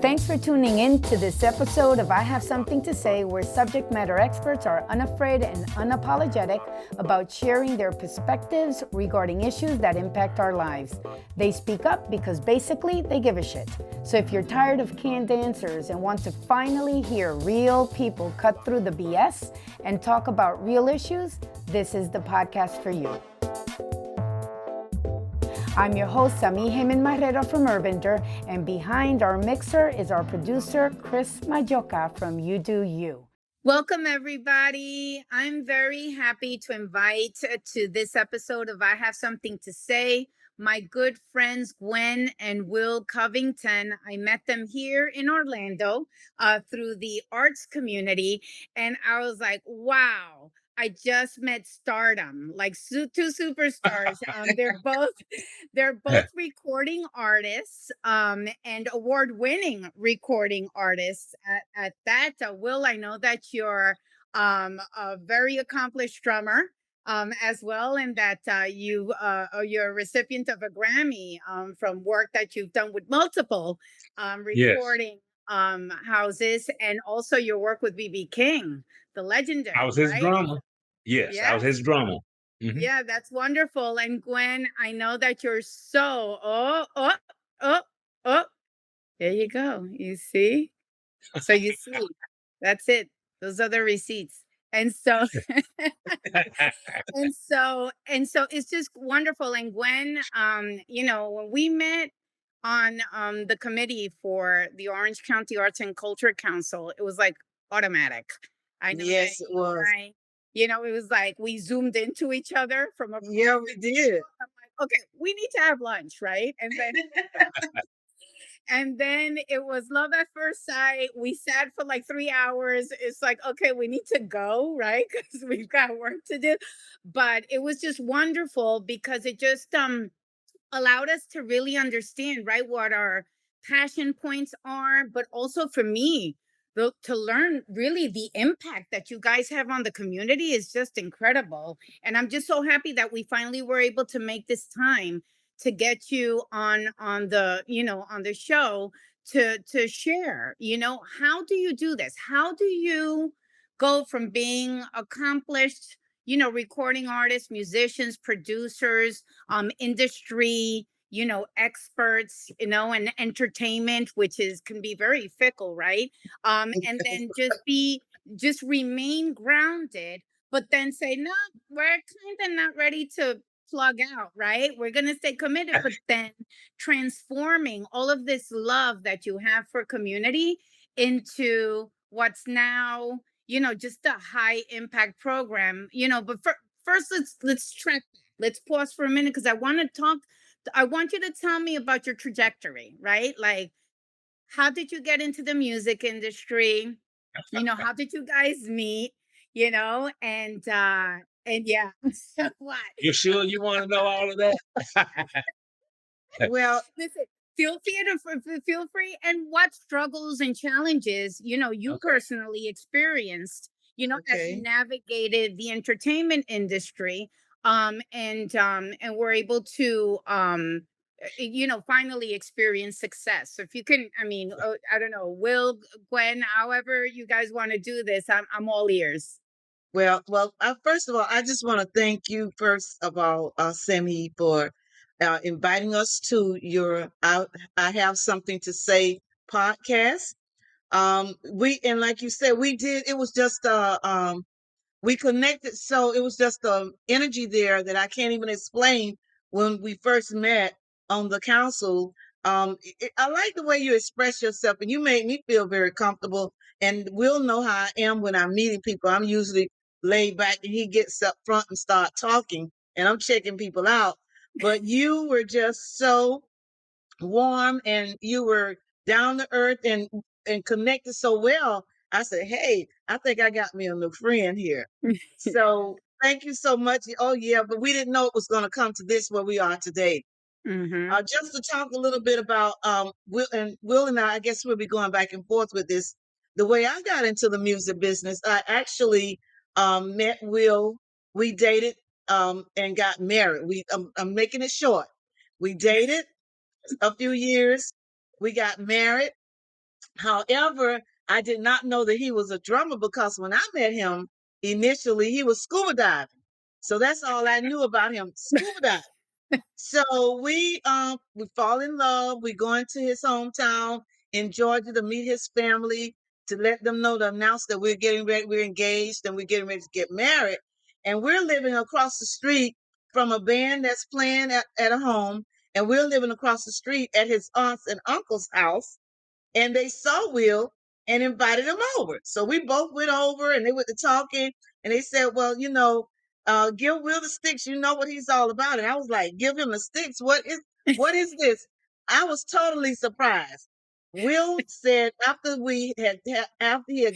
Thanks for tuning in to this episode of I Have Something to Say, where subject matter experts are unafraid and unapologetic about sharing their perspectives regarding issues that impact our lives. They speak up because basically they give a shit. So if you're tired of canned answers and want to finally hear real people cut through the BS and talk about real issues, this is the podcast for you. I'm your host, Sami Heyman Marrero from Urbander, and behind our mixer is our producer, Chris Majoka from UdoU. Welcome, everybody. I'm very happy to invite to this episode of I Have Something to Say my good friends Gwen and Will Covington. I met them here in Orlando through the arts community, and I was like, wow. I just met stardom, like two superstars. They're both recording artists, and award-winning recording artists. At that, Will, I know that you're a very accomplished drummer, as well, and that you're a recipient of a Grammy from work that you've done with multiple recording houses, and also your work with B.B. King, the legendary. I was his right? drummer. Yes, I was his drummer. Mm-hmm. Yeah, that's wonderful. And Gwen, I know that you're so there you go. You see? So you see, that's it. Those are the receipts. And so and so it's just wonderful. And Gwen, when we met on the committee for the Orange County Arts and Culture Council, it was like automatic. I know. Yes, it was. It was like we zoomed into each other from a Yeah, we did. I'm like, okay, we need to have lunch, right? And then and then it was love at first sight. We sat for like 3 hours. It's like, okay, we need to go, right? Because we've got work to do. But it was just wonderful because it just allowed us to really understand, right, what our passion points are, but also for me, to learn really the impact that you guys have on the community is just incredible. And I'm just so happy that we finally were able to make this time to get you on the show to share. How do you do this? How do you go from being accomplished, recording artists, musicians, producers, industry, experts, and entertainment, which can be very fickle, right? And then just remain grounded, but then say, no, we're kind of not ready to plug out, right? We're going to stay committed, but then transforming all of this love that you have for community into what's now, just a high impact program, but first let's track that. Let's pause for a minute because I want you to tell me about your trajectory, right? Like, how did you get into the music industry? How did you guys meet? And yeah, what? You sure you want to know all of that? Well, listen, feel free. And what struggles and challenges, you personally experienced, as you navigated the entertainment industry, and were able to, finally experience success. So if you can, I don't know, Will, Gwen, however you guys want to do this, I'm all ears. Well. First of all, I just want to thank you first of all, Semi, for inviting us to your I Have Something to Say podcast. And like you said, we did. It was just we connected, so it was just energy there that I can't even explain when we first met on the council. I like the way you express yourself, and you made me feel very comfortable. And we'll know how I am when I'm meeting people. I'm usually laid back, and he gets up front and start talking, and I'm checking people out. But you were just so warm, and you were down to earth and connected so well. I said, hey, I think I got me a new friend here. So thank you so much. Oh, yeah, but we didn't know it was going to come to this where we are today. Mm-hmm. Just to talk a little bit about Will and I guess we'll be going back and forth with this. The way I got into the music business, I actually met Will. We dated and got married. I'm making it short. We dated a few years. We got married. However, I did not know that he was a drummer because when I met him initially, he was scuba diving. So that's all I knew about him, scuba diving. So we fall in love. We go into his hometown in Georgia to meet his family, to let them know, to announce that we're getting ready, we're engaged and we're getting ready to get married. And we're living across the street from a band that's playing at a home, and we're living across the street at his aunts and uncle's house, and they saw Will and invited him over. So we both went over and they went to talking, and they said, well, give Will the sticks. You know what he's all about. And I was like, give him the sticks. What is this? I was totally surprised. Will said after he had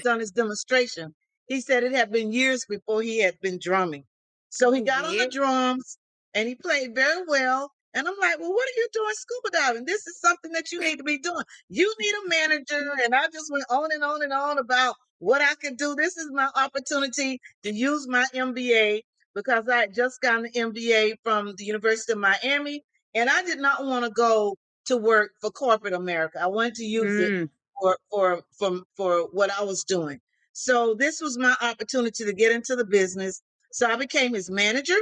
done his demonstration, he said it had been years before he had been drumming. So he Oh, got on the yeah. drums and he played very well. And I'm like, well, what are you doing scuba diving? This is something that you need to be doing. You need a manager. And I just went on and on and on about what I could do. This is my opportunity to use my MBA, because I had just gotten an MBA from the University of Miami. And I did not want to go to work for corporate America. I wanted to use it Mm. for what I was doing. So this was my opportunity to get into the business. So I became his manager.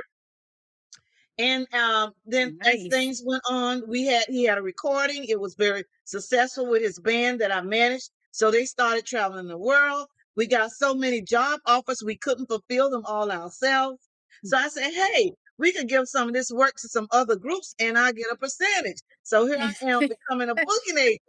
And then as Nice. things went on, he had a recording. It was very successful with his band that I managed. So they started traveling the world. We got so many job offers, we couldn't fulfill them all ourselves. So I said, hey, we could give some of this work to some other groups and I get a percentage. So here I am becoming a booking agent.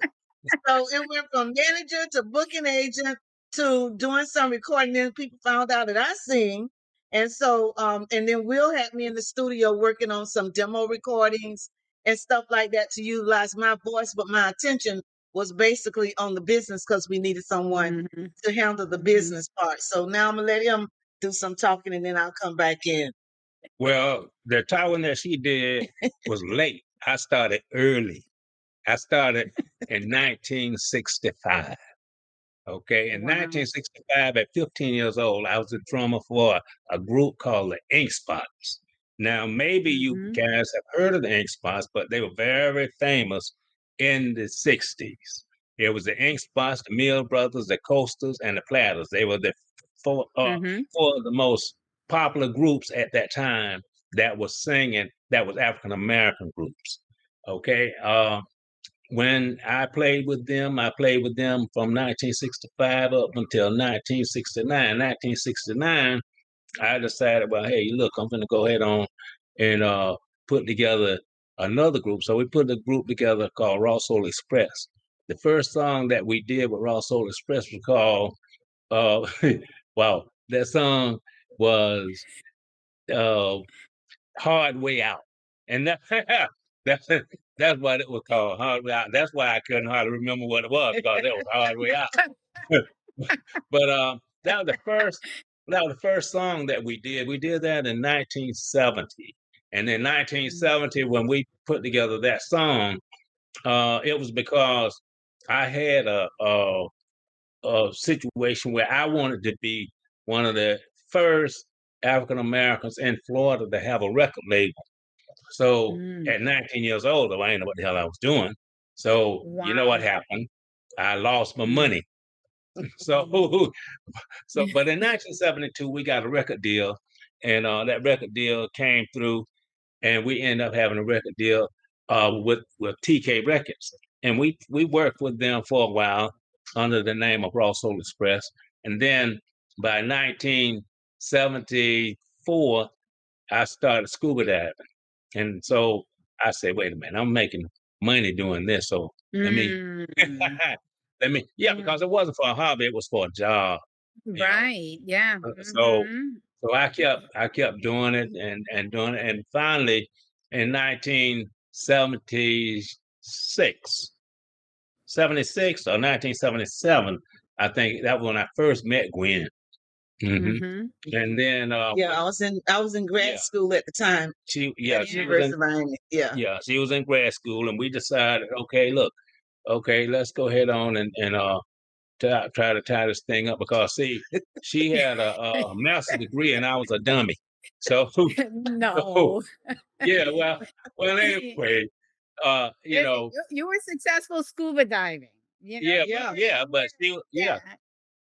So it went from manager to booking agent to doing some recording. Then people found out that I sing. And so, and then Will had me in the studio working on some demo recordings and stuff like that to utilize my voice. But my attention was basically on the business because we needed someone Mhm. to handle the Mhm. business part. So now I'm going to let him do some talking and then I'll come back in. Well, the talking that she did was late. I started early. I started in 1965. Okay, in Wow. 1965, at 15 years old, I was a drummer for a group called the Ink Spots. Now, maybe you Mhm. guys have heard of the Ink Spots, but they were very famous in the 60s. It was the Ink Spots, the Mill Brothers, the Coasters, and the Platters. They were the four, uh, Mhm. four of the most popular groups at that time that was singing, that was African American groups. Okay, when I played with them from 1965 up until 1969. 1969, I decided, well, hey, look, I'm going to go ahead on and put together another group. So we put a group together called Raw Soul Express. The first song that we did with Raw Soul Express was called, wow, that song was uh, Hard Way Out. And that's that's what it was called, Hard Way Out. That's why I couldn't hardly remember what it was, because it was Hard Way Out. But that was the first song that we did. We did that in 1970. And in 1970, when we put together that song, it was because I had a situation where I wanted to be one of the first African Americans in Florida to have a record label. So Mm. at 19 years old, though, I didn't know what the hell I was doing. So you know what Wow. happened? I lost my Mm. money. So, but in 1972, we got a record deal, and that record deal came through, and we ended up having a record deal with TK Records, and we worked with them for a while under the name of Raw Soul Express, and then by 1974, I started scuba diving. And so I said, wait a minute, I'm making money doing this. So let me, Mm. yeah, because it wasn't for a hobby, it was for a job, you know. Right. Yeah. So, Mhm. so I kept doing it and doing it. And finally in 1976, 76 or 1977, I think that was when I first met Gwen. Hmm. Mhm. And then, Yeah, I was in grad yeah, school at the time yeah, at the she was University in, of Miami. Yeah. yeah, she was in grad school, and we decided, okay, look, okay, let's go ahead on and try to tie this thing up, because see, she had a master's degree and I was a dummy. So, so No. yeah, well, anyway. you know, You were successful scuba diving, yeah, you Yeah. were yeah, you but were yeah, yeah,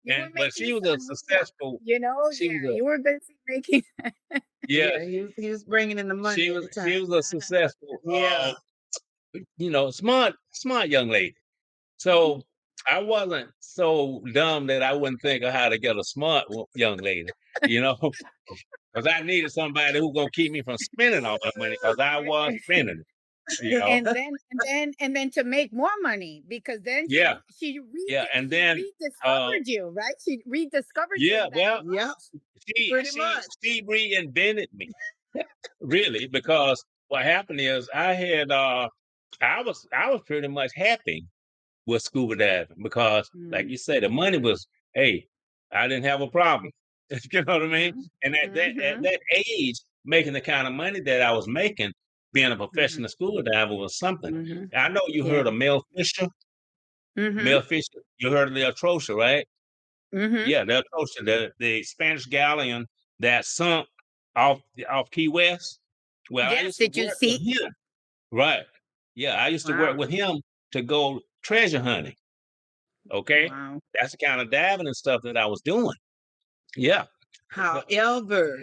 you and were but making she was a some money, successful. She was yeah, a you were busy making Yeah. yes, He was bringing in the money at the time. she was a successful, Yeah. smart young lady. So I wasn't so dumb that I wouldn't think of how to get a smart young lady, you know, because I needed somebody who gonna keep me from spending all that money because I was spending it, you know. and then to make more money because then Yeah, yeah, and she then rediscovered you, right? She rediscovered you yeah, in that well, Yeah. rush. Pretty much. she reinvented me really because what happened is I was pretty much happy with scuba diving because, like Mm, you said, the money was, hey, I didn't have a problem. You know what I mean? mhm, And at mhm, that age, making the kind of money that I was making, being a mhm, professional scuba diver was something. mhm. I know you Yeah. heard of Mel Fisher. Mhm, Mel Fisher, you heard of the Atrocious, right? mhm. Yeah, the Atrocious, the Spanish galleon that sunk off Key West. Well, I Yes, used to did you work with see? him. Right. Yeah, I used to work Wow. with him to go treasure hunting. Okay? Wow. That's the kind of diving and stuff that I was doing. Yeah. So However,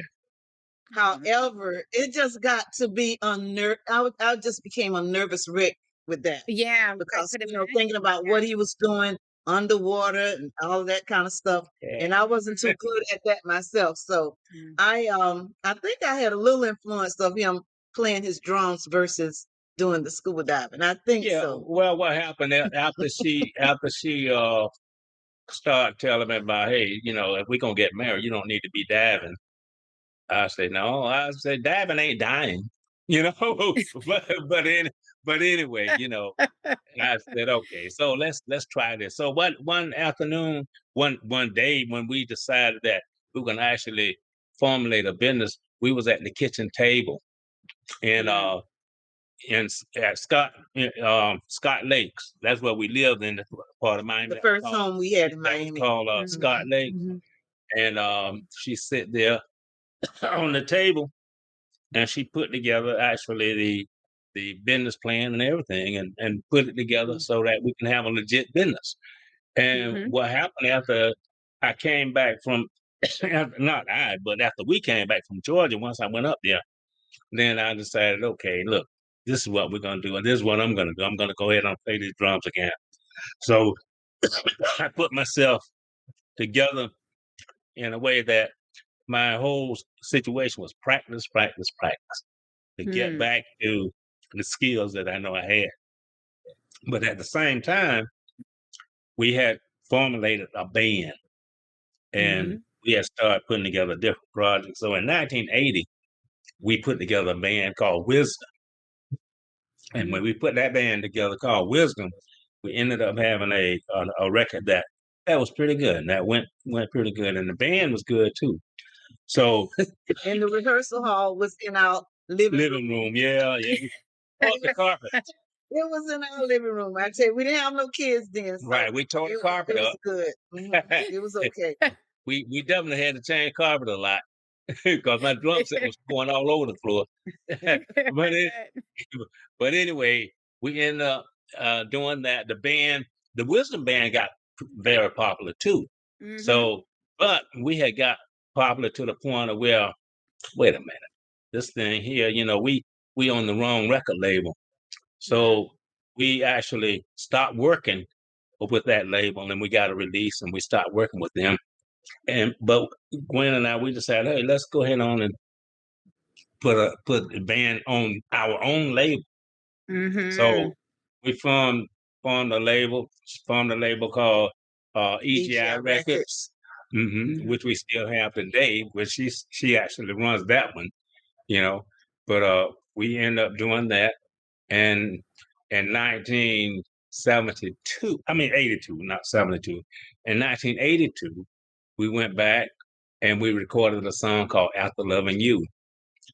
Mhm. However, it just got to be I just became a nervous wreck with that Yeah, I because could thinking imagine. about what he was doing underwater and all that kind of stuff, yeah. and I wasn't too good at that myself. So Mm. I think I had a little influence of him playing his drums versus doing the scuba diving. I think Yeah. so. Well, what happened after she started telling me about, hey, if we're gonna get married, you don't need to be diving. I said, no, I said diving ain't dying, you know. but anyway, I said, okay, so let's try this. So one afternoon, one day when we decided that we were gonna actually formulate a business, we was at the kitchen table in Mm. at Scott Lakes. That's where we lived in the part of Miami The first called home we had in Miami. Mhm, Scott Lake. mhm, And she sit there on the table and she put together actually the business plan and everything and put it together mhm, so that we can have a legit business. And mhm, what happened after I came back from not I, but after we came back from Georgia, once I went up there, then I decided, okay, look, this is what we're gonna do, and this is what I'm gonna do. I'm gonna go ahead and play these drums again. So I put myself together in a way that my whole situation was practice, practice, practice to get mm, back to the skills that I know I had. But at the same time, we had formulated a band and mhm, we had started putting together different projects. So in 1980, we put together a band called Wisdom. And when mm. we put that band together called Wisdom, we ended up having a record that was pretty good. And that went pretty good. And the band was good too. So And the rehearsal hall was in our living living room. room, yeah, yeah. We tore up the carpet. It was in our living room. I tell you, we didn't have no kids then, so Right. We tore the it carpet was up. good. It was okay. We definitely had to change carpet a lot because my drum set was going all over the floor. but it, but anyway, we ended up doing that. The Wisdom Band got very popular too. Mhm, So, but we had got popular to the point of where, wait a minute, this thing here, we on the wrong record label. mm, So we actually stopped working with that label and we got a release and we stopped working with them. But Gwen and I, we decided, hey, let's go ahead on and put the band on our own label. So mhm, we formed a label, formed a label called EGI EGI Records, Records. mhm, which we still have today. Which she actually runs that one, you know. But we end up doing that, and in 1972, I mean 82, not 72. In 1982, we went back and we recorded a song called After Loving You.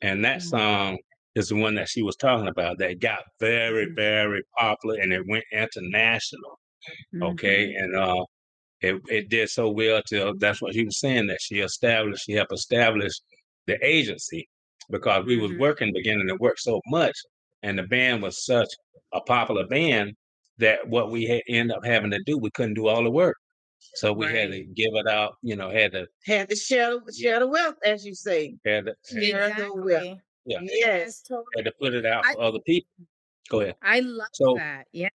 And that mm, song is the one that she was talking about that got very, mhm, very popular and it went international. Okay. mhm, And it did so well till that's what she was saying that she helped establish the agency because we was mhm, working, beginning to work so much and the band was such a popular band that what we end up having to do, we couldn't do all the work. So we had to Right. give it out, Had to share the wealth, as you say. had to, Share the wealth. Exactly. yeah, Yes, Yes. had to totally. put it out I for other people. Go ahead. I love So that. Yeah.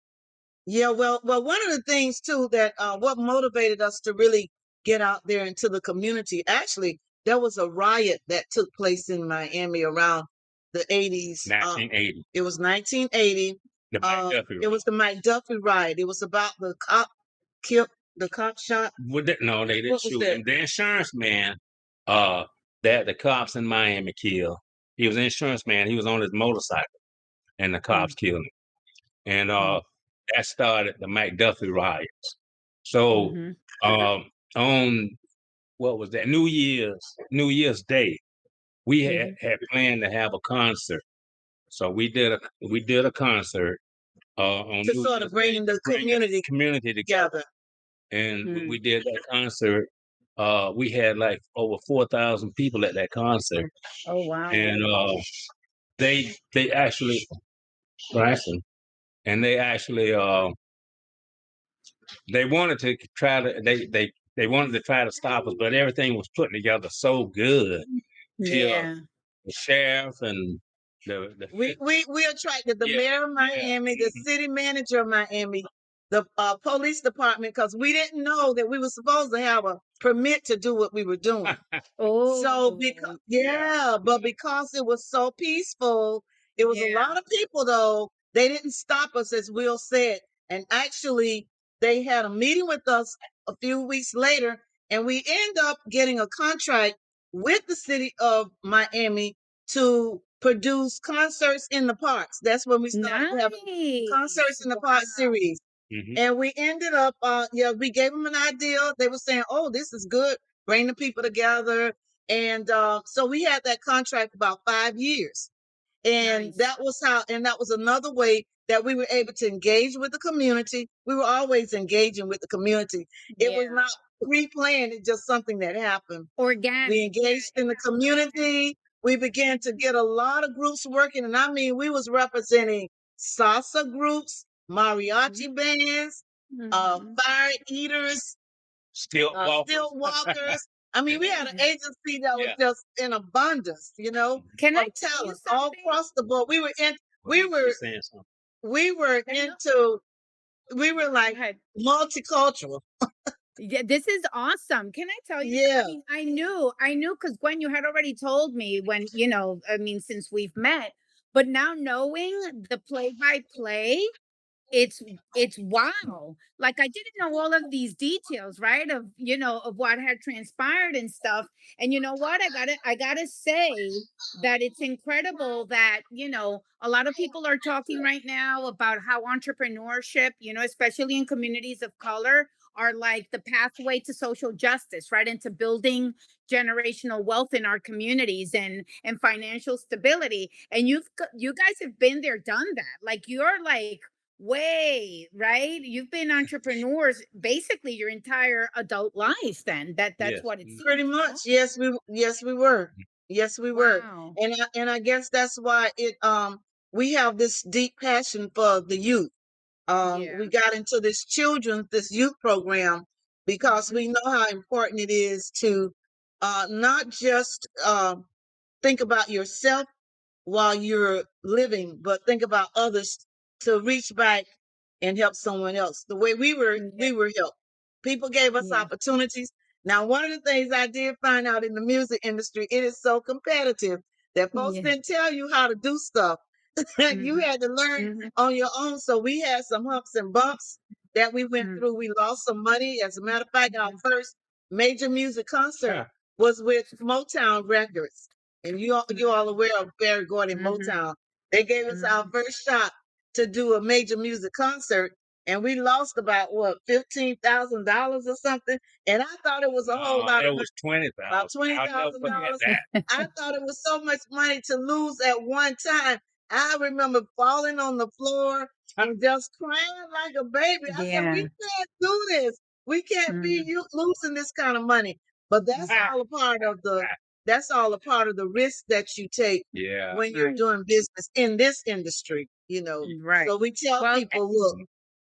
Yeah, well, one of the things too that what motivated us to really get out there into the community. Actually, there was a riot that took place in Miami around the 80s. 1980, It was 1980. the Mike Duffy It was riot. the Mike Duffy riot. It was about the cop killed, the cop shot. No, they didn't What was shoot that? him. The insurance man, uh, that the cops in Miami killed. He was an insurance man. He was on his motorcycle, and the cops Mm, killed him. And mm, that started the Mike Duffy riots. So Hmm. um, on what was that New Year's Day, we Hmm. had planned to have a concert. So we did a concert on to New sort of Year's Day bring to the bring the community community together. together. And we Hmm. did that concert. We had like over 4,000 people at that concert, Oh wow. and they actually Bryson, and they wanted to try to they wanted to try to stop us, but everything was put together so good till Yeah. the sheriff and the We attracted the yeah, mayor of yeah, Miami, the city manager of Miami, the police department, because we didn't know that we were supposed to have a permit to do what we were doing. So because Oh yeah, but because it was so peaceful, it was a yeah. lot of people though. They didn't stop us, as Will said, and actually they had a meeting with us a few weeks later, and we end up getting a contract with the city of Miami to produce concerts in the parks. That's when we started having Nice. concerts in the park Wow. series. hmm And we ended up, we gave them an idea. They were saying, "Oh, this is good. Bring the people together." And so we had that contract about 5 years, and Nice. that was another way that we were able to engage with the community. We were always engaging with the community. It was Yeah. not pre-planned; it's just something that happened. We Organic. Yeah. engaged It in the happened organic. community. We began to get a lot of groups working, and I mean, we was representing salsa groups, mariachi bands, Hmm. fire eaters, still walkers. stilt walkers. I Yeah, mean, we had an agency that was yeah. just in abundance, Can I of tell you talent all something? across the board. Well, We you were, saying something? we were I know. into, we were Go like ahead. multicultural. Yeah, this is awesome. Can I tell you? Yeah. I mean, I knew because Gwen, you had already told me when, I mean, since we've met, but now knowing the play by play, it's it's wow. Like I didn't know all of these details, right? Of what had transpired and stuff. And you know what? I gotta say that it's incredible that, a lot of people are talking right now about how entrepreneurship, especially in communities of color, are like the pathway to social justice, right? And to building generational wealth in our communities and financial stability. And you guys have been there, done that. Like you're like way, right? You've been entrepreneurs basically your entire adult life then. That's Yes. what it Pretty seems, much, no? yes, we were, yes, we were, Wow. and I guess that's why we have this deep passion for the youth. Yeah. We got into this youth program because Hmm. we know how important it is to not just think about yourself while you're living, but think about others to reach back and help someone else. The way Yeah. we were helped. People gave us Yeah. opportunities. Now, one of the things I did find out in the music industry, it is so competitive that folks Yeah. didn't tell you how to do stuff. You Hmm. had to learn Hmm. on your own. So we had some humps and bumps that we went Hmm. through. We lost some money. As a matter of fact, our Hmm. first major music concert Huh. was with Motown Records. And you all Nice. aware of Barry Gordy and Hmm. Motown. They gave us our Hmm. first shot to do a major music concert. And we lost about what, $15,000 or something. And I thought it was a whole lot It of money, was 20,000. about I'll twenty never thousand forget dollars. that. I thought it was so much money to lose at one time. I remember falling on the floor and just crying like a baby. I said, "We Yeah. can't do this. We can't be Hmm. losing this kind of money." But that's Hmm. all a part of the that's all a part of the risk that you take Yeah. when you're Right. doing business in this industry, you know. Right. So we tell Well, people, look,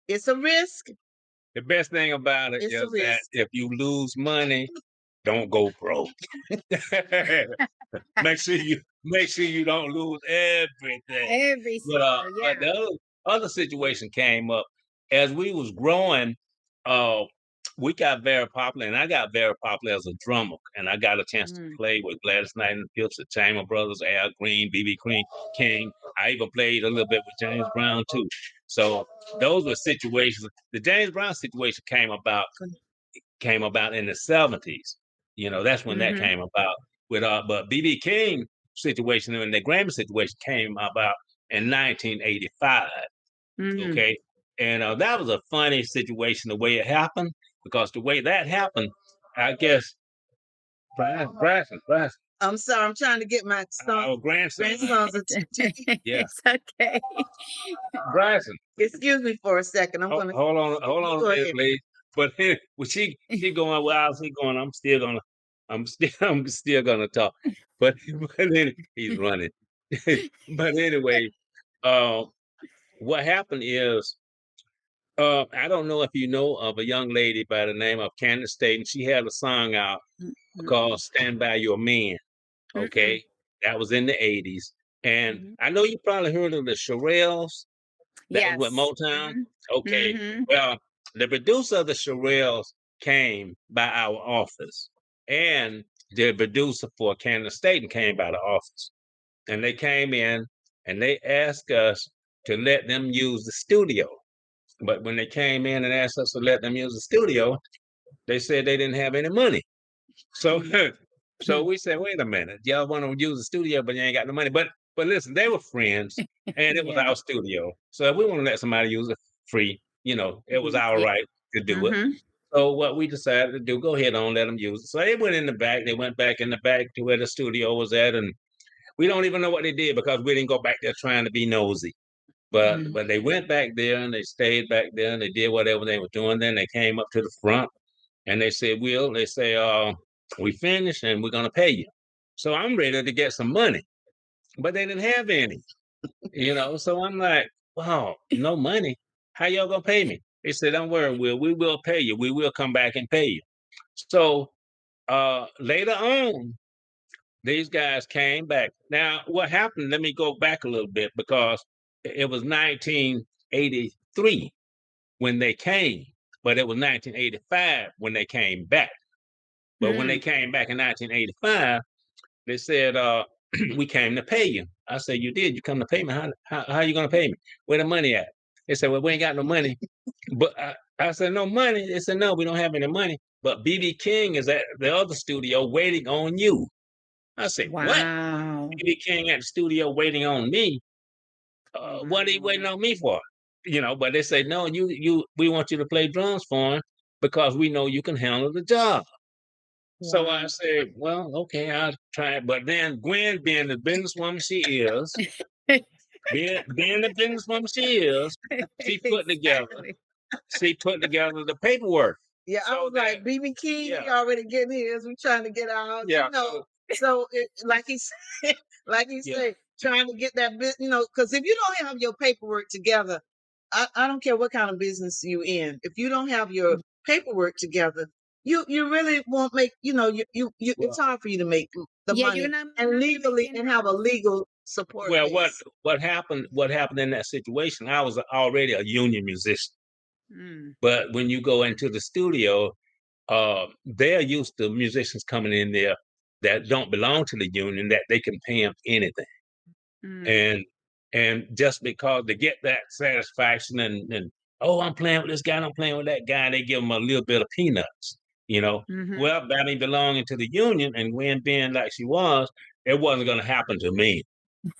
it's a risk. The best thing about it It's a is that risk. if you lose money, don't go broke. Make sure you don't lose everything. every But single, but yeah. the other situation came up as we was growing. Uh, we got very popular, and I got very popular as a drummer, and I got a chance to Mm, play with Gladys Knight and the Pips, the Chamber Brothers, Al Green, BB Green, King. I even played a little bit with James Brown too. So those were situations. The James Brown situation came about in the 70s. That's when that mhm, came about. But BB King situation and the Grammy situation came about in 1985. mhm. Okay, and that was a funny situation the way it happened because the way that happened, I guess Bryson, I'm sorry, I'm trying to get my our grandson, grandson's It's attention. yeah, it's okay. Bryson. Excuse me for a second. I'm gonna Hold you on a go minute, ahead. please. But well, she going well. I see going. I'm still gonna talk. But then he's running. But anyway, uh, what happened is, I don't know if you know of a young lady by the name of Candace State, and she had a song out Mm, mm-mm, called "Stand by Your Man." mm-mm, Okay, that was in the '80s, and mhm. I know you probably heard of the Shirelles. That was with Yes. Motown? Mhm, Okay. mhm, Well, the producer of the Shirelles came by our office, and the producer for Kansas State came by the office. And they came in and they asked us to let them use the studio. But when they came in and asked us to let them use the studio, they said they didn't have any money. So mm, so we said, wait a minute, y'all want to use the studio, but you ain't got the money. But listen, they were friends, and it was yeah. our studio. So if we want to let somebody use it free, it was our Yeah. right to do it. Mhm. So what we decided to do, go ahead on, let them use it. So they went in the back. They went back in the back to where the studio was at, and we don't even know what they did because we didn't go back there trying to be nosy. But Mm. but they went back there and they stayed back there and they did whatever they were doing. Then they came up to the front and they said, "Will," they say, "we finished and we're gonna pay you." So I'm ready to get some money, but they didn't have any. So I'm like, "Wow, no money? How y'all gonna pay me?" They said, "Don't worry, Will. We will pay you. We will come back and pay you." So later on, these guys came back. Now, what happened? Let me go back a little bit because it was 1983 when they came, but it was 1985 when they came back. But when they Mm. came back in 1985, they said, "We came to pay you." I said, "You did? You come to pay me? How are you going to pay me? Where the money at?" They said, "Well, we ain't got no money." But I said, "No money?" They said, "No, we don't have any money. But BB King is at the other studio waiting on you." I said, "What? Wow. BB King at the studio waiting on me? What are you waiting Wow. on me for?" But they say, "No, we want you to play drums for him because we know you can handle the job." So I Wow. said, "Well, okay, I'll try it." But then Gwen, being the businesswoman she is, being the businesswoman she is, she put together, Exactly. she put together the paperwork. Yeah, I So was that, like, BB King, yeah, he already getting his. We trying to get ours, yeah, so So like he said, like he yeah, said, trying to get that business, because if you don't have your paperwork together, I don't care what kind of business you in. If you don't have your paperwork together, you really won't make. It's well, hard for you to make the Yeah, you're money not and gonna make legally and have a inroads. legal support well, what base. what happened? What happened in that situation? I was already a union musician, Mm. but when you go into the studio, they're used to musicians coming in there that don't belong to the union that they can pay them anything. Mm. And just because they get that satisfaction and oh, I'm playing with this guy, I'm playing with that guy, they give them a little bit of peanuts, you know. Mhm. Well, by me belonging to the union and Gwen being like she was, it wasn't going to happen to me.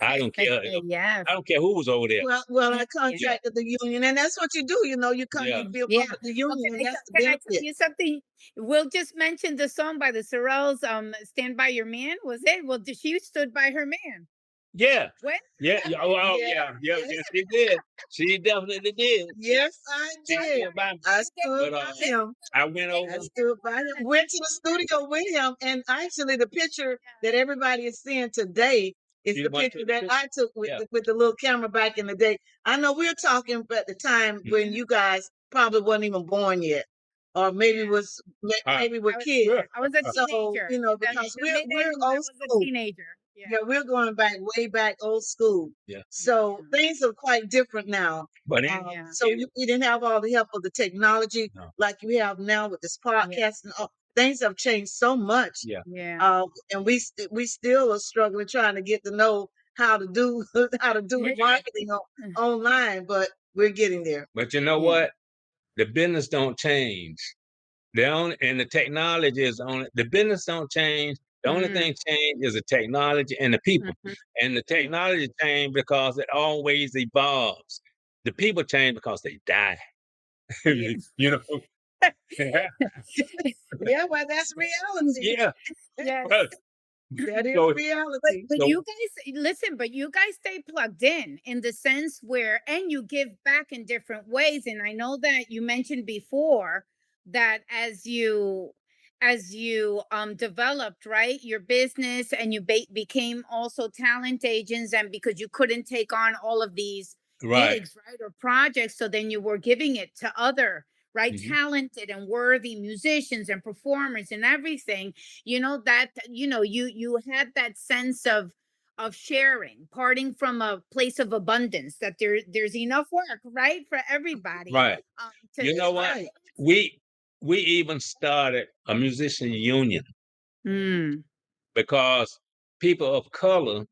I don't care. Yes. I don't care who was over there. Well, I Yeah. Yeah, contracted the union, and that's what you do. yeah. You be a Yeah. part of the Well, union, and that's the can I tell benefit. you something? We'll just mention the song by the Sorrells, "Stand by Your Man." Was it? Well, she stood by her man. Yeah. When? Oh, Yeah. yes, she did. She definitely did. Yes, I She did. stood by me. I Okay, stood But by him. I went I over. stood by him. Went to the studio with him, and actually, the picture that everybody is seeing today is She the went picture to the that I took with Yeah. with the little camera back in the day. I know we're talking at the time when you guys probably wasn't even born yet, or maybe Yeah. was Uh, maybe were I was kids. sure. I was a So teenager. you know, In because the mid we're 80s, I old was a school. teenager. Yeah. Yeah, we're going back way back old school. Yeah. So Yeah. things are quite different now. But Yeah. So we didn't have all the help of the technology No. like you have now with this Yeah. podcast and all. Things have changed so much. Yeah. Yeah. And we still are struggling trying to get to know how to do how to do marketing online, but we're getting there. But you know Yeah. what? The business don't change. And the technology is on it. The business don't change. The only thing change is the technology and the people. Mhm. And the technology change because it always evolves. The people change because they die. Yeah. You know? Yeah, well, that's reality. Yeah. Yes. But That is so reality. But so you guys listen, but you guys stay plugged in the sense where, and you give back in different ways. And I know that you mentioned before that as you developed, right, your business, and you became also talent agents, and because you couldn't take on all of these right. gigs, right, or projects, so then you were giving it to other, right, Mhm. talented and worthy musicians and performers and everything. You had that sense of sharing, parting from a place of abundance, that there's enough work, right, for everybody. Right. To You know what? Right. We even started a musician union Mm, because people of color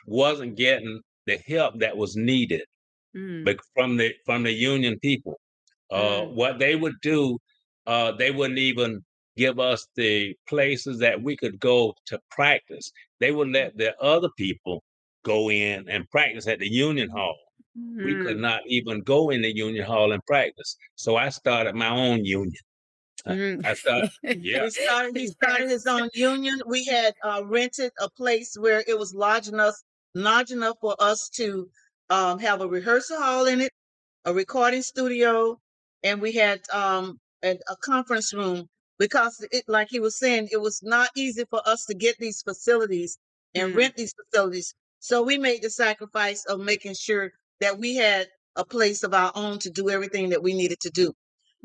wasn't getting the help that was needed, mm, but from the union people. mm, What they would do, they wouldn't even give us the places that we could go to practice. They would let the other people go in and practice at the union hall. We could mm, not even go in the union hall and practice. So I started my own union. I, mm. I started, yeah, He started his Yes. own union. We had rented a place where it was large enough for us to have a rehearsal hall in it, a recording studio, and we had a conference room, because it, like he was saying, it was not easy for us to get these facilities and Mm, rent these facilities. So we made the sacrifice of making sure that we had a place of our own to do everything that we needed to do.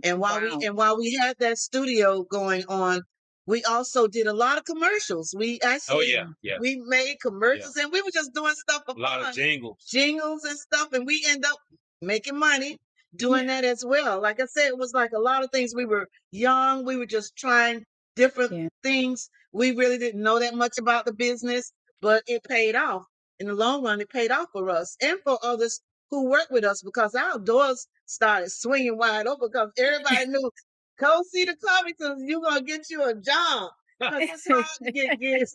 wow. And while we had that studio going on, we also did a lot of commercials. We oh actually yeah, yeah, we made yeah. commercials, and we were just doing stuff for A lot of fun, jingles. jingles and stuff, and we end up making money Yeah. doing that as well. Like I said, it was like a lot of things. We were young, we were just trying different Yeah. things. We really didn't know that much about the business, but it paid off. In the long run, it paid off for us and for others who worked with us, because our doors started swinging wide open, because everybody knew, go see the Covingtons, you're going to get you a job. Because it's hard to get gigs.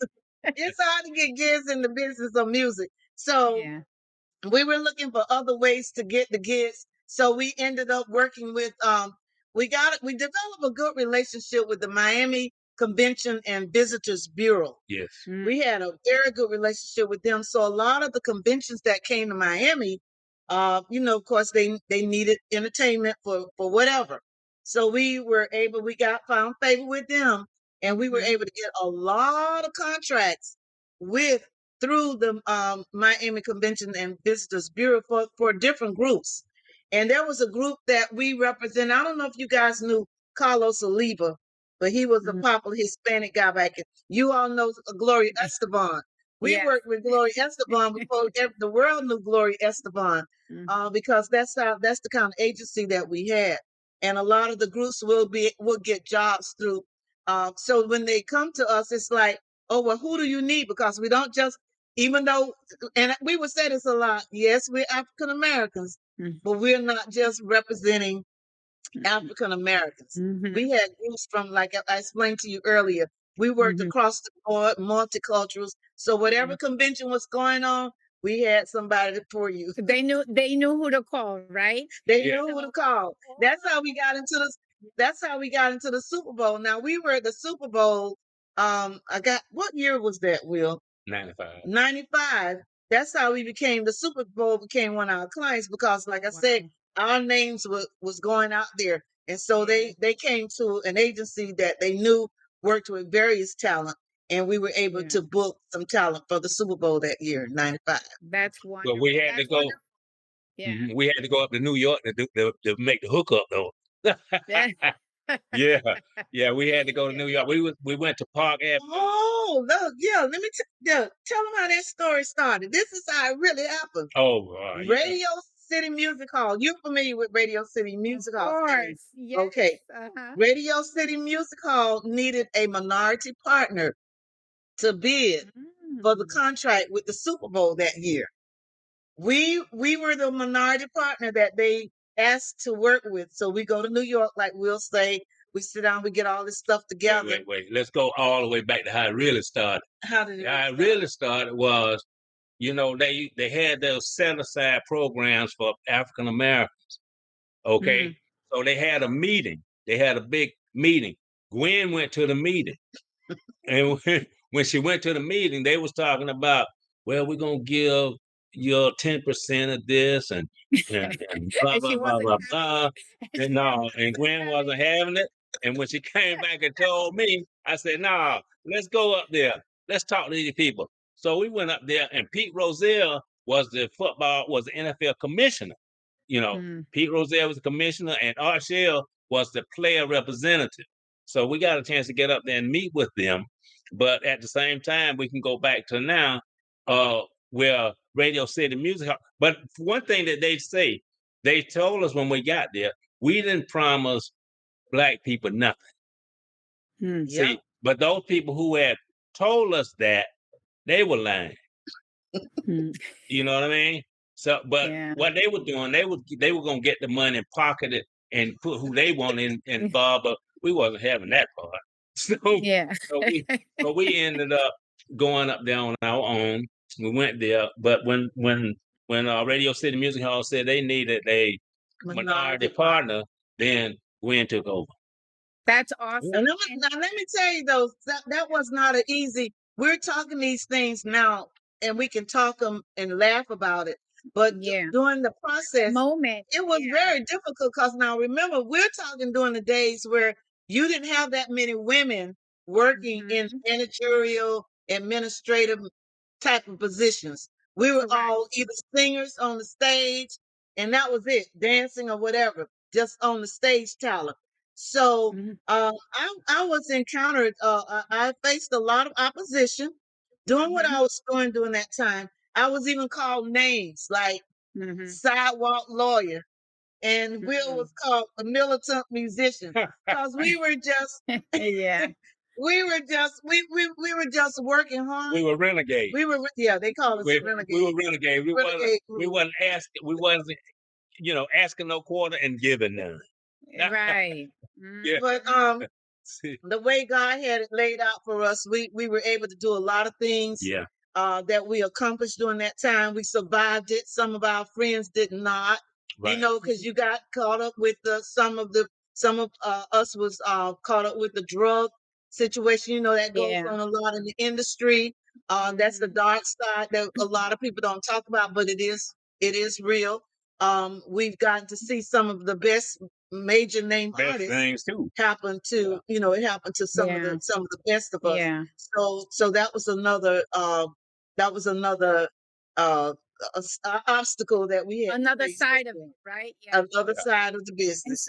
It's hard to get gigs in the business of music. So Yeah. we were looking for other ways to get the gigs. So we ended up working with we developed a good relationship with the Miami Convention and Visitors Bureau. Yes. Mm, We had a very good relationship with them. So a lot of the conventions that came to Miami, of course they needed entertainment for whatever. So we got found favor with them, and we were mhm, able to get a lot of contracts with through the Miami Convention and Visitors Bureau for different groups. And there was a group that we represent. I don't know if you guys knew Carlos Oliva, but he was a mm. popular Hispanic guy back in. You all know Gloria Esteban. We Yes. worked with Gloria Esteban before the world knew Gloria Esteban, Mhm, because that's the kind of agency that we had. And a lot of the groups will get jobs through. So when they come to us, it's like, oh well, who do you need? Because we don't just, even though, and we would say this a lot. Yes, we're African Americans, mhm, but we're not just representing African Americans. mhm, We had groups from, like I explained to you earlier, we worked mhm, across the board, multiculturals. So whatever mhm. convention was going on, we had somebody for you. They knew who to call, right? They Yeah. knew who to So call. all That's how we got into the that's how we got into the Super Bowl. Now we were at the Super Bowl. What year was that, Will? 95. 95. that's how we became, the Super Bowl became one of our clients, because like I said, our names was going out there. And so they came to an agency that they knew worked with various talent, and we were able to book some talent for the Super Bowl that year, 95. That's But wonderful. we had to That's go. wonderful. Yeah. We had to go up to New York to make the hookup though. Yeah. Yeah, yeah, we had to go to New York. We went to Park Avenue. Oh, look, yeah. Let me tell them how that story started. This is how it really happened. Oh, yeah. Radio City Music Hall. You're familiar with Radio City Music Of Hall? course. Yes. Okay. Uh-huh. Radio City Music Hall needed a minority partner to bid for the contract with the Super Bowl that year. We were the minority partner that they asked to work with. So we go to New York, like we'll say, we sit down, we get all this stuff together. Wait. Let's go all the way back to how it really started. How did it How it really started was, they had those set aside programs for African Americans. Okay. So they had a meeting. They had a big meeting. Gwen went to the meeting. And when she went to the meeting, they was talking about, well, we're gonna give you 10% of this and blah And blah she blah wasn't blah having blah. it. And no, and Gwen wasn't having it. And when she came back and told me, I said, "No, let's go up there. Let's talk to these people." So we went up there, and Pete Rozelle was the NFL commissioner. Pete Rozelle was the commissioner, and Art Shell was the player representative. So we got a chance to get up there and meet with them. But at the same time, we can go back to now, where Radio City Music Hall. But one thing that they told us when we got there, we didn't promise Black people nothing. See, but those people who had told us that, they were lying. You know what I mean? So, but what they were doing, they were gonna get the money and pocket it and put who they want involved, but we wasn't having that part. So we ended up going up there on our own. We went there, but when Radio City Music Hall said they needed a minority partner, then Gwen took over. That's awesome. Now let me tell you though, that was not an easy. We're talking these things now, and we can talk them and laugh about it. But during the process, it was very difficult, because now remember, we're talking during the days where you didn't have that many women working in managerial, administrative type of positions. We were all either singers on the stage, and that was it, dancing or whatever, just on the stage talent. So I was encountered, I faced a lot of opposition doing what I was doing during that time. I was even called names like sidewalk lawyer, and Will was called a militant musician, because we were just we were just working hard. We were renegades. They called us renegades. We were renegades. We wasn't asking no quarter and giving none. Right. But the way God had it laid out for us, we were able to do a lot of things that we accomplished during that time. We survived it. Some of our friends did not, because you got caught up with some of us was caught up with the drug situation, that goes on a lot in the industry. That's the dark side that a lot of people don't talk about, but it is real. We've gotten to see some of the best major name artists happen to, it happened to some of the best of us. So that was another obstacle that we had. Another side of it, right? Another side of the business.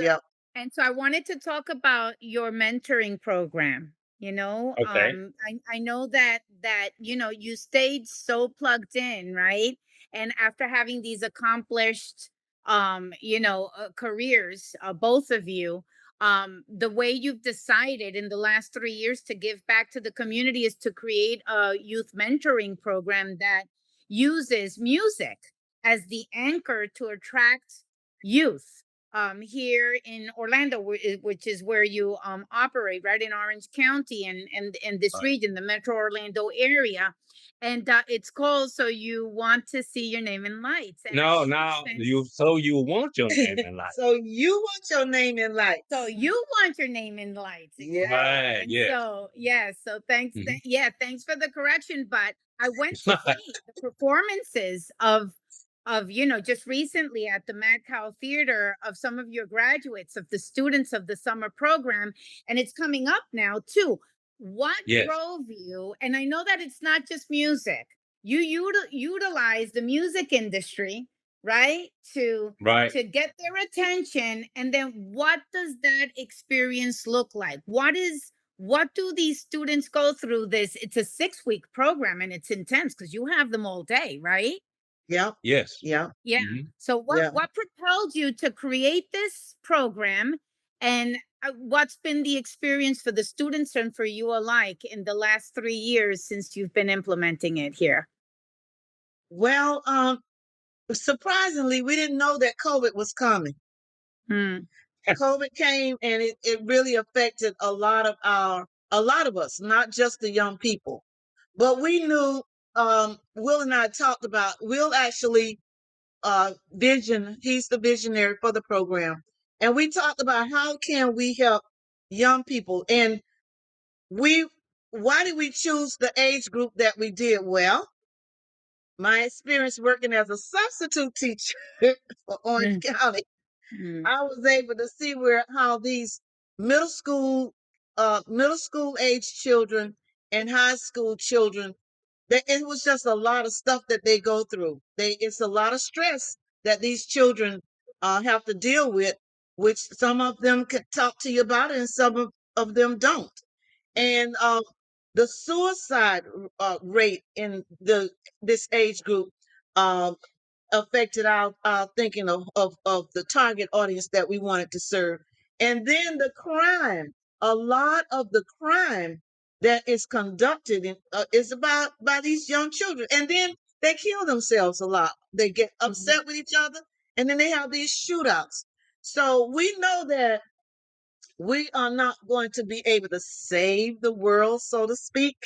And so I wanted to talk about your mentoring program. Okay. I know that you stayed so plugged in, right? And after having these accomplished careers, both of you, the way you've decided in the last 3 years to give back to the community is to create a youth mentoring program that uses music as the anchor to attract youth here in Orlando, which is where you operate, right in Orange County and in this region, the Metro Orlando area. And it's called So You Want to See Your Name in Lights. And you want your name in lights. So you want your name in lights. So you want your name in lights. Right. So thanks. Thanks for the correction. But I went to see the performances of just recently at the Mad Cow Theater of some of your graduates, of the students of the summer program, and it's coming up now too. What Yes, drove you? And I know that it's not just music. You utilize the music industry, right, right. to get their attention. And then what does that experience look like? What do these students go through? This It's a 6-week program, and it's intense because you have them all day, right? Yep. Yes. Yep. Yeah. Mhm. So what Yeah. what propelled you to create this program, and what's been the experience for the students and for you alike in the last 3 years since you've been implementing it here? Well, surprisingly, we didn't know that COVID was coming. Hmm. COVID came and it really affected a lot of us, not just the young people. But we knew, Will and I talked about Will actually he's the visionary for the program. And we talked about how can we help young people. And we why did we choose the age group that we did? Well, my experience working as a substitute teacher for Orange Hmm. County, Hmm. I was able to see how these middle school, middle school age children and high school children, it was just a lot of stuff that they go through. It's a lot of stress that these children have to deal with, which some of them can talk to you about it and of them don't. And the suicide rate in this age group um, affected our thinking of the target audience that we wanted to serve. And then the crime, a lot of the crime that is conducted is about by these young children. And then they kill themselves a lot. They get Hmm. upset with each other, and then they have these shootouts. So we know that we are not going to be able to save the world, so to speak,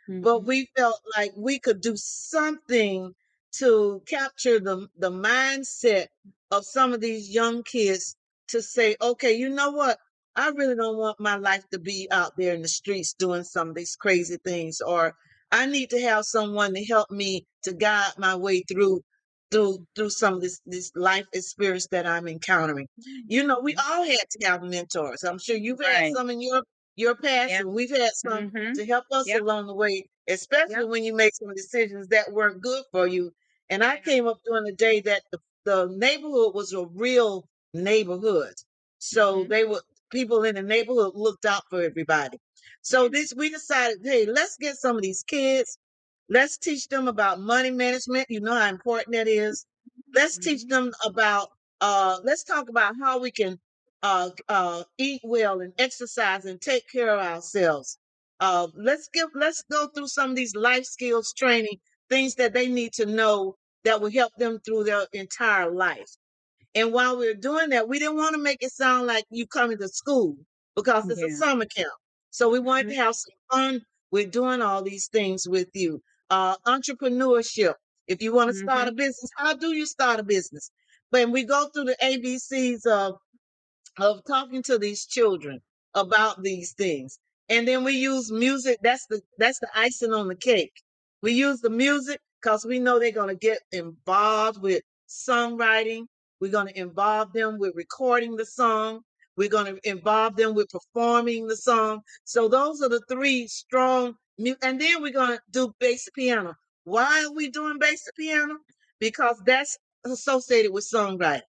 but Hmm. we felt like we could do something to capture the mindset of some of these young kids to say, okay, you know what? I really don't want my life to be out there in the streets doing some of these crazy things, or I need to have someone to help me to guide my way through some of this life experience that I'm encountering. You know, we all had to have mentors. I'm sure you've had Right. some in your past, Yeah. and we've had some Hmm. to help us Yep. along the way, especially Yep. when you make some decisions that weren't good for you. And I Yeah. came up during the day that the neighborhood was a real neighborhood. So Hmm. they were people in the neighborhood looked out for everybody. So Yeah. this we decided, hey, let's get some of these kids. Let's teach them about money management. You know how important that is. Let's teach Hmm. them about let's talk about how we can eat well and exercise and take care of ourselves. Let's go through some of these life skills training, things that they need to know that will help them through their entire life. And while we were doing that, we didn't want to make it sound like you coming to school because it's a Yeah. summer camp. So we wanted Hmm. to have some fun with doing all these things with you. Entrepreneurship. If you want to start Hmm. a business, how do you start a business? When we go through the ABCs of talking to these children about these things. And then we use music. That's the icing on the cake. We use the music because we know they're going to get involved with songwriting. We're going to involve them with recording the song. We're going to involve them with performing the song. So those are the three strong. And then we're going to do basic piano. Why are we doing basic piano? Because that's associated with songwriting.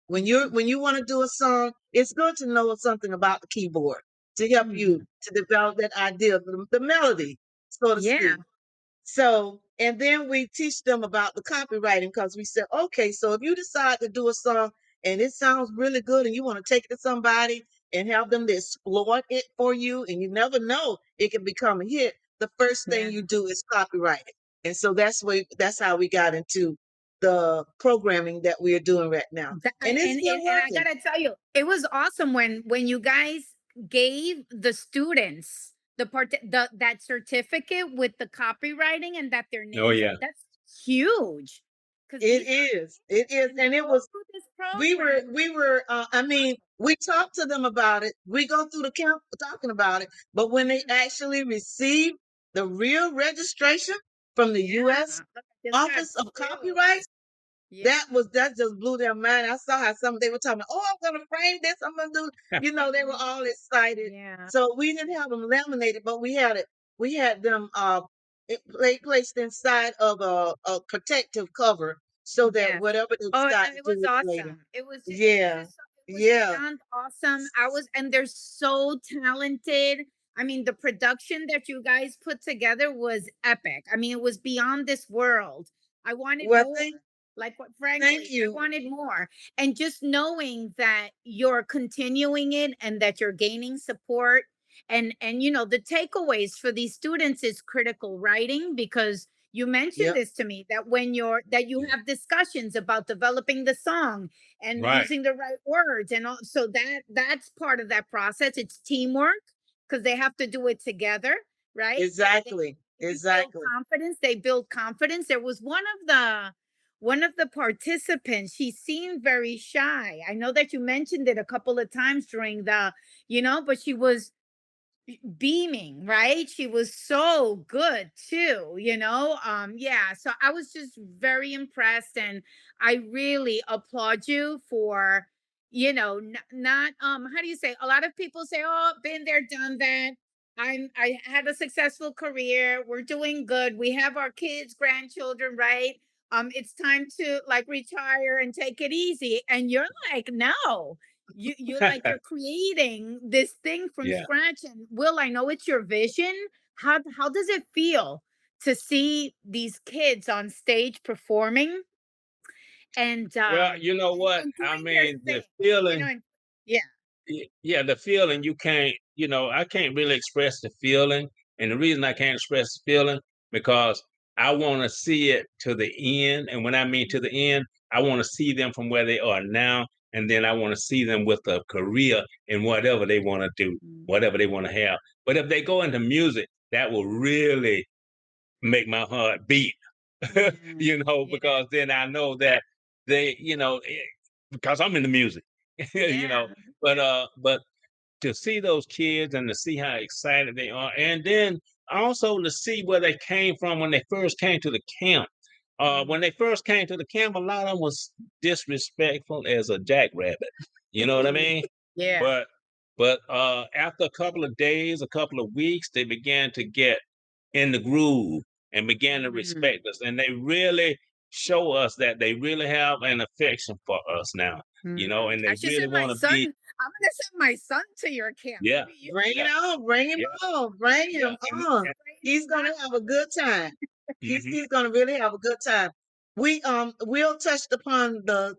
When you want to do a song, it's good to know something about the keyboard to help you Hmm. to develop that idea, the melody, so to Yeah. speak. So, and then we teach them about the copywriting because we said, okay, so if you decide to do a song and it sounds really good and you want to take it to somebody and have them to exploit it for you, and you never know it can become a hit, the first thing Yeah. you do is copyright it. And so that's how we got into the programming that we are doing right now. And it's been And I working. gotta tell you, it was awesome when you guys gave the students that certificate with the copywriting and that their Oh names. yeah. That's huge, because It is. It is. when And they it go was through this program. I mean, we talked to them about it. We go through the camp talking about it, but when they actually receive the real registration, from the Yeah. U.S. Look, I just got Office of Copyright. chills. Yeah. That just blew their mind. I saw how they were talking, oh, I'm gonna frame this, I'm gonna do, they were all excited. Yeah. So we didn't have them laminated, but we had them placed inside of a protective cover so that Yes. whatever they Oh, decide and to it do was with later. awesome. Yeah, It was yeah. beyond awesome. And they're so talented. I mean, the production that you guys put together was epic. I mean, it was beyond this world. I wanted Well, more. Like what, thank frankly, I you. wanted more. And just knowing that you're continuing it and that you're gaining support, and the takeaways for these students is critical writing, because you mentioned Yep, this to me, that when you have discussions about developing the song and Right. using the right words, and also that's part of that process. It's teamwork, because they have to do it together, right? exactly, You build exactly. confidence. They build confidence. There was one of the participants. She seemed very shy. I know that you mentioned it a couple of times during but she was beaming, right? She was so good too, yeah. So I was just very impressed, and I really applaud you for, not how do you say? A lot of people say, "Oh, been there, done that." I had a successful career. We're doing good. We have our kids, grandchildren, right? It's time to like retire and take it easy. And you're like, no, you're creating this thing from Yeah. scratch. And Will, I know it's your vision. How does it feel to see these kids on stage performing and Well, um you know and, what? and I doing their mean, the thing, feeling, and yeah. yeah, the feeling you can't, I can't really express the feeling. And the reason I can't express the feeling, because I want to see it to the end. And when I mean to the end, I want to see them from where they are now. And then I want to see them with a career in whatever they want to do, Mm, whatever they want to have. But if they go into music, that will really make my heart beat, yeah, yeah, because then I know that they, because I'm in the music, you yeah, know. But yeah. to see those kids and to see how excited they are, and then also to see where they came from when they first came to the camp. Mm. When they first came to the camp, a lot of them was disrespectful as a jackrabbit. You know what I mean? Yeah. But after a couple of days, a couple of weeks, they began to get in the groove and began to Mm. respect us. And they really show us that they really have an affection for us now, Mm. and I they should really send my want to son. be, I'm gonna send my son to your camp. yeah, Maybe you Bring it yeah, on, bring him yeah, on, bring yeah. him And, on. and He's gonna have a good time. mhm, He's gonna really have a good time. Will touched upon the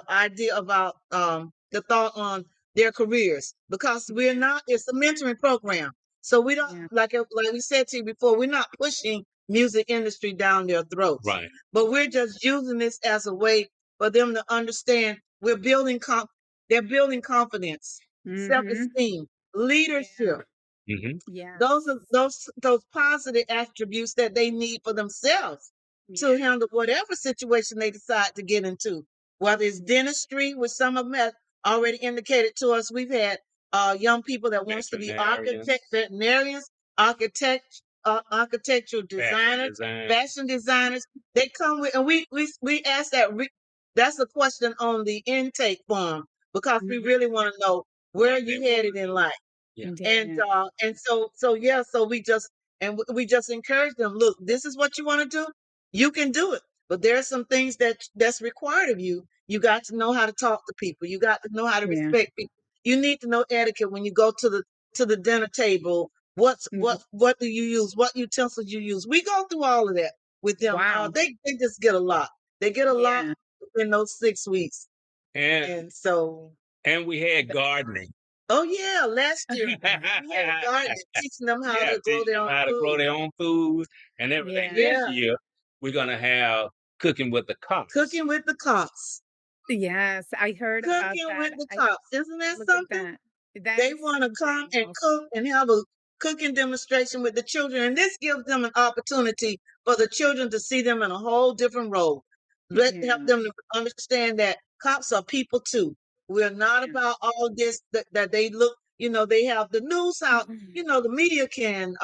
idea about the thought on their careers, because we're not, it's a mentoring program. So we don't, Yeah. like we said to you before, we're not pushing music industry down their throats. right. But we're just using this as a way for them to understand they're building confidence, Mm-hmm. self-esteem, Yeah. leadership. Hmm. Those Yes. are those positive attributes that they need for themselves to Yeah. handle whatever situation they decide to get into. Whether it's Yeah. dentistry, which some of them have already indicated to us, we've had young people that wants to be architect, Veterinarians, veterinarians, architectural fashion designers, design. fashion designers. They come with, and we ask that. That's a question on the intake form, because we Mhm. really want to know where What are they you want headed to in do. life. Yeah. And Yeah. so we just, we just encourage them, look, this is what you want to do, you can do it, but there are some things that's required of you. You got to know how to talk to people, you got to know how to Yeah. respect people, you need to know etiquette when you go to the dinner table. Mhm. What do you use, what utensils you use, we go through all of that with them. Wow. They just get a lot, they get a lot Yeah. in those 6 weeks. And And so, we had gardening. oh yeah, last year we had gardening, teaching them how Yeah, to grow teaching their them own how to grow food. their own food and everything. Yeah. This Yeah, year, we're gonna have cooking with the cops. cooking with the cops. Yes, I heard about Cooking that. with the I cops. Isn't that look at something? that. That They is want to come something and else. cook and have a cooking demonstration with the children. And this gives them an opportunity for the children to see them in a whole different role. Help Yeah. them to understand that cops are people too. We're not Yeah. about all this that they look, they have the news out, Mhm. the media can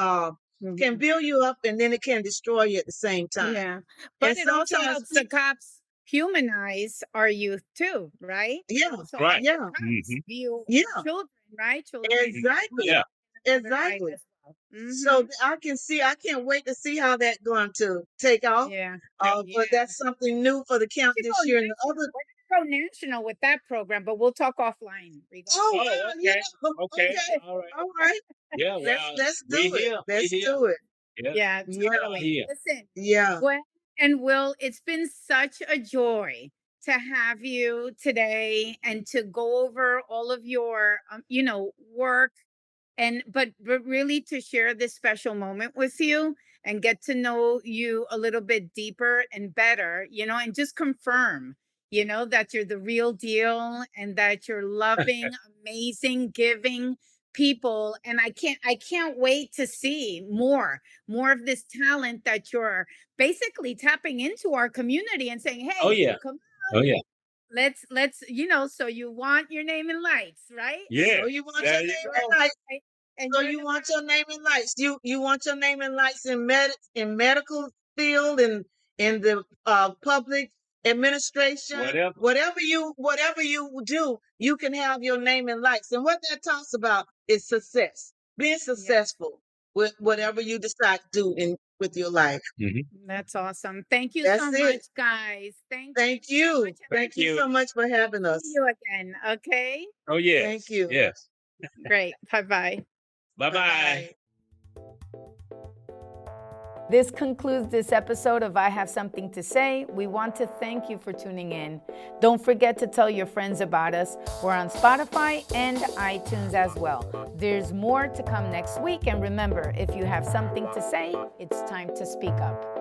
can build you up, and then it can destroy you at the same time. Yeah. And But it also sometimes helps the cops humanize our youth too, right? yeah, So Right. yeah, cops Mhm. view yeah, children, right? Children exactly, Yeah. in the right exactly. as well. So I can't wait to see how that's going to take off. Yeah. But Yeah. that's something new for the camp Should this go year. And the national. other, We're gonna go national with that program, but we'll talk offline regarding oh Oh, wow, yeah, okay. Okay. okay, All right. all right. Yeah. Let's Well, let's we do it. here. We Let's here. do it. Yeah. Yeah, Yeah, We are totally. here. Listen, yeah. Gwen and Will, it's been such a joy to have you today and to go over all of your, work and but really to share this special moment with you and get to know you a little bit deeper and better, and just confirm, that you're the real deal and that you're loving, amazing, giving people. And I can't wait to see more of this talent that you're basically tapping into our community and saying, Oh hey, yeah. come, Oh yeah. let's so you want your name in lights, right? Yeah. So you want your There you name go. in lights. Right? And So you're you the want your name in lights. You want your name in lights in medical field and in the public administration. Whatever. Whatever you do, you can have your name in lights. And what that talks about is success. Being Yes. successful with whatever you decide to do with your life. Mhm. That's awesome. Thank you so That's it. much, guys. Thank Thank you so you. much. Thank Thank you you. so much for having See us. you again. Okay. Oh yes. Thank you. Yes. Great. Bye-bye. Bye bye. This concludes this episode of I Have Something to Say. We want to thank you for tuning in. Don't forget to tell your friends about us. We're on Spotify and iTunes as well. There's more to come next week. And remember, if you have something to say, it's time to speak up.